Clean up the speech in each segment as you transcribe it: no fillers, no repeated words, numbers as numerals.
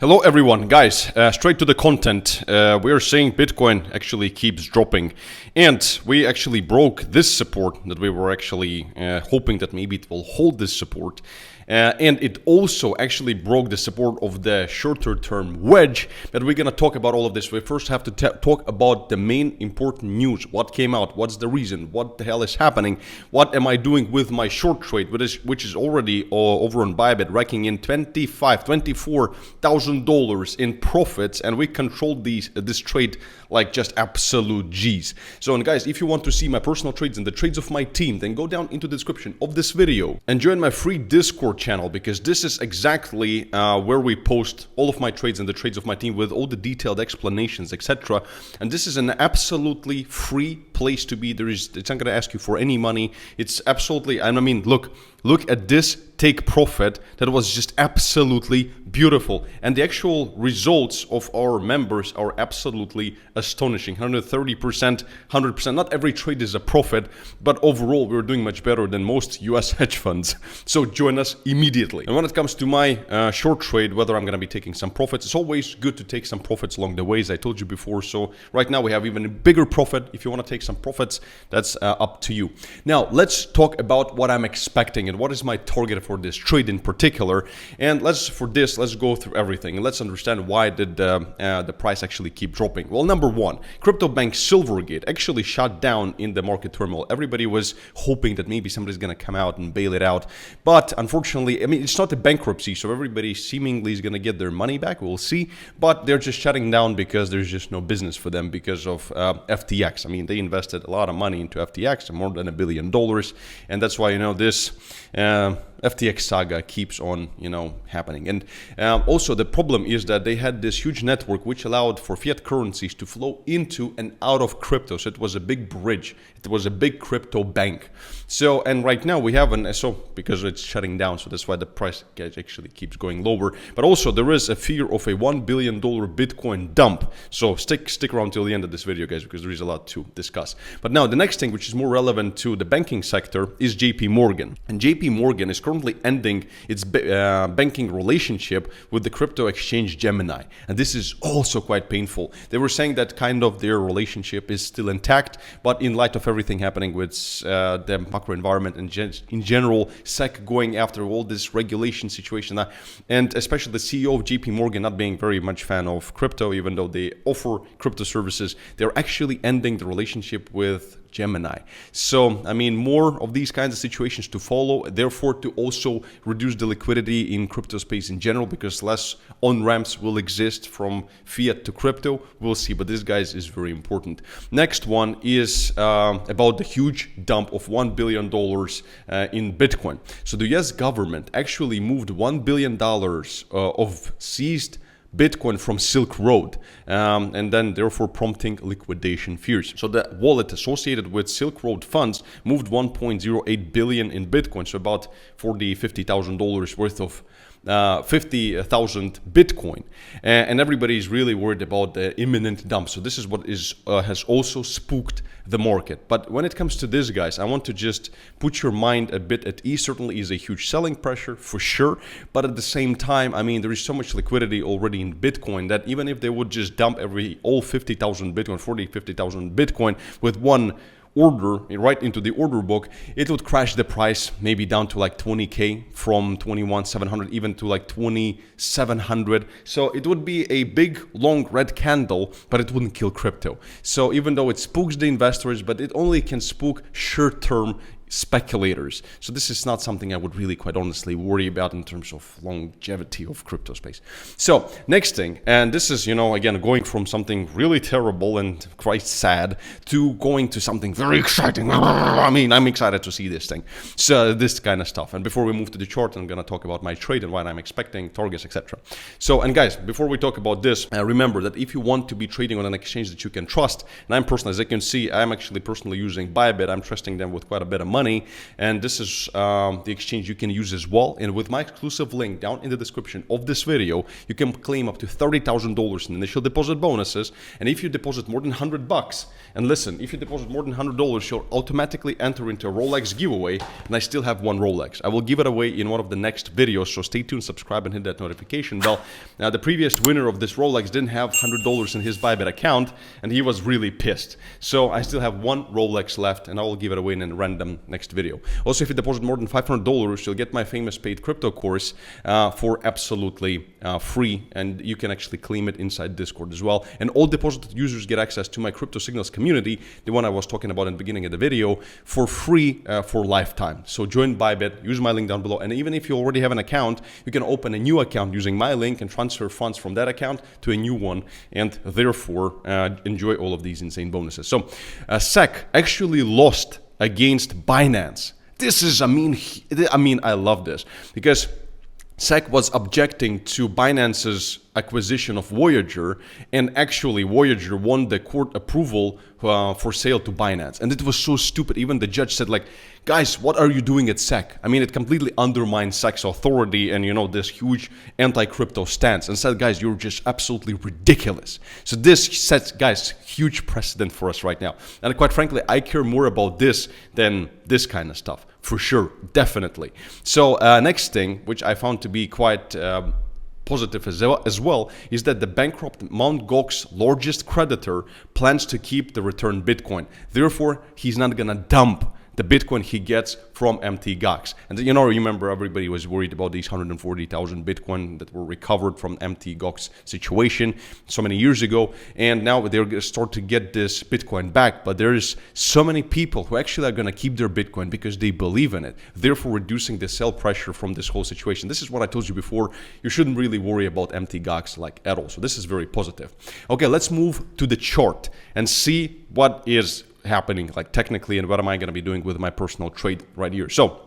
Hello everyone, guys, straight to the content. We are saying Bitcoin actually keeps dropping, and we actually broke this support that we were actually hoping that maybe it will hold this support. And it also actually broke the support of the shorter term wedge. But we're gonna talk about all of this. We first have to talk about the main important news. What came out? What's the reason? What the hell is happening? What am I doing with my short trade, which is already over on Bybit, racking in $24,000 in profits, and we controlled this trade like just absolute G's. So, and guys, if you want to see my personal trades and the trades of my team, then go down into the description of this video and join my free Discord channel, because this is exactly where we post all of my trades and the trades of my team with all the detailed explanations, etc. And this is an absolutely free place to be. It's not going to ask you for any money. It's absolutely, and I mean, look at this take profit. That was just absolutely beautiful, and the actual results of our members are absolutely astonishing. 130%, 100%. Not every trade is a profit, but overall we're doing much better than most US hedge funds. So join us immediately. And when it comes to my short trade, whether I'm going to be taking some profits, it's always good to take some profits along the way, as I told you before. So right now we have even a bigger profit. If you want to take some profits, that's up to you. Now let's talk about what I'm expecting and what is my target for this trade in particular. And let's go through everything and let's understand why did the price actually keep dropping. Well, number one, crypto bank Silvergate actually shut down in the market turmoil. Everybody was hoping that maybe somebody's going to come out and bail it out, but unfortunately, I mean, it's not a bankruptcy, so everybody seemingly is going to get their money back. We'll see, but they're just shutting down because there's just no business for them because of FTX. I mean, they invested a lot of money into FTX, more than $1 billion, and that's why, you know, this FTX saga keeps on, happening. And also the problem is that they had this huge network which allowed for fiat currencies to flow into and out of crypto. So it was a big bridge. It was a big crypto bank. So, and right now we have because it's shutting down, so that's why the price actually keeps going lower. But also there is a fear of a $1 billion Bitcoin dump. So stick around till the end of this video, guys, because there is a lot to discuss. But now the next thing, which is more relevant to the banking sector, is JP Morgan. And JP Morgan is currently ending its banking relationship with the crypto exchange Gemini, and this is also quite painful. They were saying that kind of their relationship is still intact, but in light of everything happening with the macro environment and in general, SEC going after all this regulation situation, and especially the CEO of JP Morgan not being very much fan of crypto, even though they offer crypto services, they're actually ending the relationship with Gemini. So, I mean, more of these kinds of situations to follow, therefore to also reduce the liquidity in crypto space in general, because less on-ramps will exist from fiat to crypto. We'll see, but this, guys, is very important. Next one is about the huge dump of $1 billion in Bitcoin. So the US government actually moved $1 billion of seized Bitcoin from Silk Road, and then therefore prompting liquidation fears. So the wallet associated with Silk Road funds moved 1.08 billion in Bitcoin, so about $50,000 worth of 50,000 Bitcoin, and everybody is really worried about the imminent dump. So this is what has also spooked the market. But when it comes to this, guys, I want to just put your mind a bit at ease. Certainly is a huge selling pressure for sure, but at the same time, I mean, there is so much liquidity already in Bitcoin that even if they would just dump all 50,000 Bitcoin, 50,000 Bitcoin with one order right into the order book, it would crash the price maybe down to like 20k from 21,700 even to like 2,700. So it would be a big long red candle, but it wouldn't kill crypto. So even though it spooks the investors, but it only can spook short-term speculators. So this is not something I would really quite honestly worry about in terms of longevity of crypto space. So next thing, and this is, again, going from something really terrible and quite sad to going to something very exciting. I mean, I'm excited to see this thing. So this kind of stuff. And before we move to the chart, I'm going to talk about my trade and what I'm expecting, targets, etc. So, and guys, before we talk about this, remember that if you want to be trading on an exchange that you can trust, and I'm personally, as you can see, I'm actually personally using Bybit. I'm trusting them with quite a bit of money. money, and this is the exchange you can use as well. And with my exclusive link down in the description of this video, you can claim up to $30,000 in initial deposit bonuses. And if you deposit more than $100, and listen, if you deposit more than $100, you'll automatically enter into a Rolex giveaway, and I still have one Rolex. I will give it away in one of the next videos, so stay tuned, subscribe, and hit that notification bell. Now, the previous winner of this Rolex didn't have $100 in his Bybit account, and he was really pissed. So I still have one Rolex left, and I will give it away in a random next video. Also, if you deposit more than $500, you'll get my famous paid crypto course for absolutely free, and you can actually claim it inside Discord as well. And all deposited users get access to my Crypto Signals community, the one I was talking about in the beginning of the video, for free for lifetime. So join Bybit, use my link down below, and even if you already have an account, you can open a new account using my link and transfer funds from that account to a new one, and therefore enjoy all of these insane bonuses. So SEC actually lost against Binance. This is, I mean, I love this, because SEC was objecting to Binance's acquisition of Voyager, and actually Voyager won the court approval for sale to Binance. And it was so stupid. Even the judge said, like, guys, what are you doing at SEC? I mean, it completely undermines SEC's authority and, you know, this huge anti-crypto stance, and said, guys, you're just absolutely ridiculous. So this sets, guys, huge precedent for us right now. And quite frankly, I care more about this than this kind of stuff, for sure, definitely. So next thing, which I found to be quite positive as well, is that the bankrupt Mt. Gox largest creditor plans to keep the returned Bitcoin. Therefore, he's not gonna dump the Bitcoin he gets from MT Gox. And you know, remember, everybody was worried about these 140,000 Bitcoin that were recovered from MT Gox situation so many years ago, and now they're going to start to get this Bitcoin back. But there's so many people who actually are going to keep their Bitcoin because they believe in it, therefore reducing the sell pressure from this whole situation. This is what I told you before. You shouldn't really worry about MT Gox like at all. So this is very positive. Okay, let's move to the chart and see what is happening like technically, and what am I going to be doing with my personal trade right here. So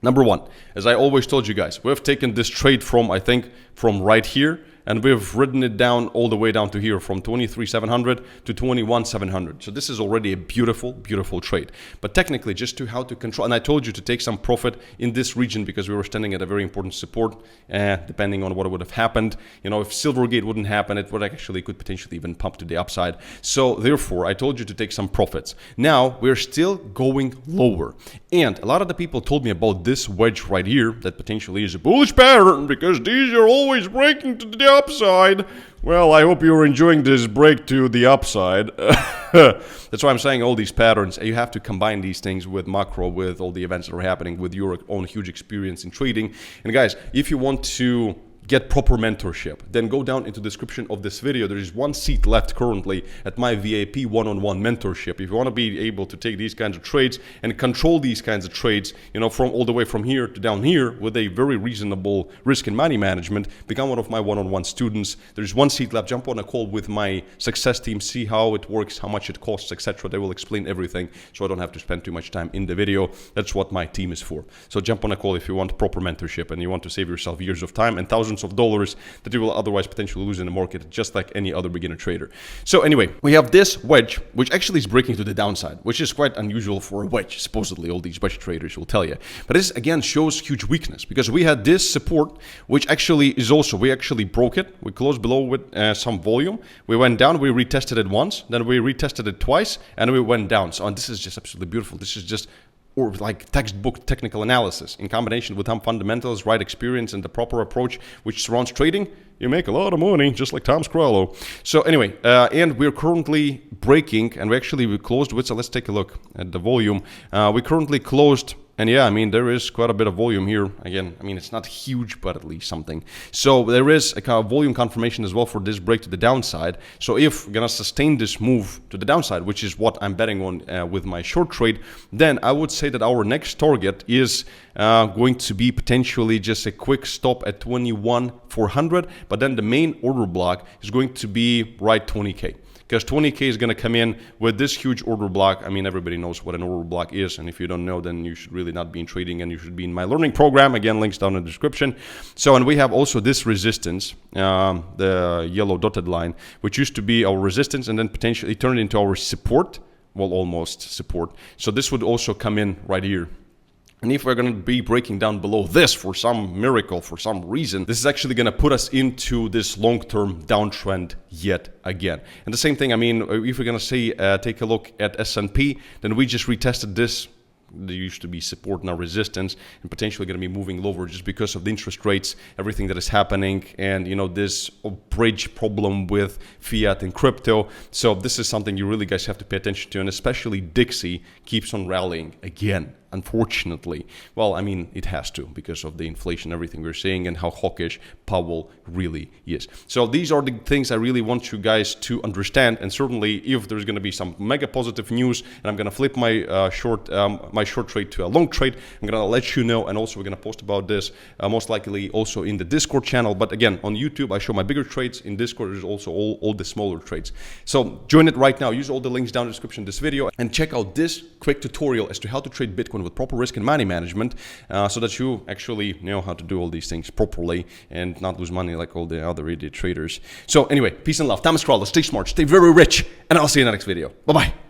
number one, as I always told you guys, we've taken this trade from, I think, from right here, and we've written it down all the way down to here, from 23,700 to 21,700. So this is already a beautiful, beautiful trade. But technically, just to how to control, and I told you to take some profit in this region because we were standing at a very important support, depending on what would have happened. You know, if Silvergate wouldn't happen, it would actually could potentially even pump to the upside. So therefore, I told you to take some profits. Now, we're still going lower. And a lot of the people told me about this wedge right here that potentially is a bullish pattern because these are always breaking to the upside. Well, I hope you're enjoying this break to the upside. That's why I'm saying all these patterns, you have to combine these things with macro, with all the events that are happening, with your own huge experience in trading. And guys, if you want to get proper mentorship, then go down into the description of this video. There is one seat left currently at my VIP one-on-one mentorship. If you want to be able to take these kinds of trades and control these kinds of trades, you know, from all the way from here to down here with a very reasonable risk and money management, become one of my one-on-one students. There's one seat left. Jump on a call with my success team, see how it works, how much it costs, etc. They will explain everything, so I don't have to spend too much time in the video. That's what my team is for. So jump on a call if you want proper mentorship and you want to save yourself years of time and thousands of dollars that you will otherwise potentially lose in the market, just like any other beginner trader. So anyway, we have this wedge, which actually is breaking to the downside, which is quite unusual for a wedge. Supposedly, all these wedge traders will tell you. But this, again, shows huge weakness, because we had this support, which actually is also, we actually broke it. We closed below with some volume. We went down, we retested it once, then we retested it twice, and we went down. So, and this is just absolutely beautiful. This is just or like textbook technical analysis in combination with some fundamentals, right experience, and the proper approach which surrounds trading. You make a lot of money, just like Tom Scrollo. So anyway, and we're currently breaking, and we closed with, so let's take a look at the volume. We currently closed, and yeah, I mean, there is quite a bit of volume here. Again, I mean, it's not huge, but at least something. So there is a kind of volume confirmation as well for this break to the downside. So if we're gonna sustain this move to the downside, which is what I'm betting on with my short trade, then I would say that our next target is going to be potentially just a quick stop at 21,400, but then the main order block is going to be right 20K. Because 20K is going to come in with this huge order block. I mean, everybody knows what an order block is, and if you don't know, then you should really not be in trading, and you should be in my learning program. Again, links down in the description. So, and we have also this resistance, the yellow dotted line, which used to be our resistance, and then potentially turned into our support, well, almost support. So this would also come in right here. And if we're going to be breaking down below this for some miracle, for some reason, this is actually going to put us into this long-term downtrend yet again. And the same thing, I mean, if we're going to say, take a look at S&P, then we just retested this. There used to be support, now resistance, and potentially going to be moving lower just because of the interest rates, everything that is happening, and you know, this bridge problem with fiat and crypto. So this is something you really guys have to pay attention to, and especially Dixie keeps on rallying again. Unfortunately, well, I mean, it has to because of the inflation, everything we're seeing, and how hawkish Powell really is. So these are the things I really want you guys to understand. And certainly, if there's going to be some mega positive news, and I'm going to flip my short trade to a long trade, I'm going to let you know. And also, we're going to post about this most likely also in the Discord channel. But again, on YouTube, I show my bigger trades. In Discord, there's also all the smaller trades. So join it right now. Use all the links down in the description of this video, and check out this quick tutorial as to how to trade Bitcoin with proper risk and money management, so that you actually know how to do all these things properly and not lose money like all the other idiot traders. So anyway, peace and love. Thomas Crowler, stay smart, stay very rich, and I'll see you in the next video. Bye-bye.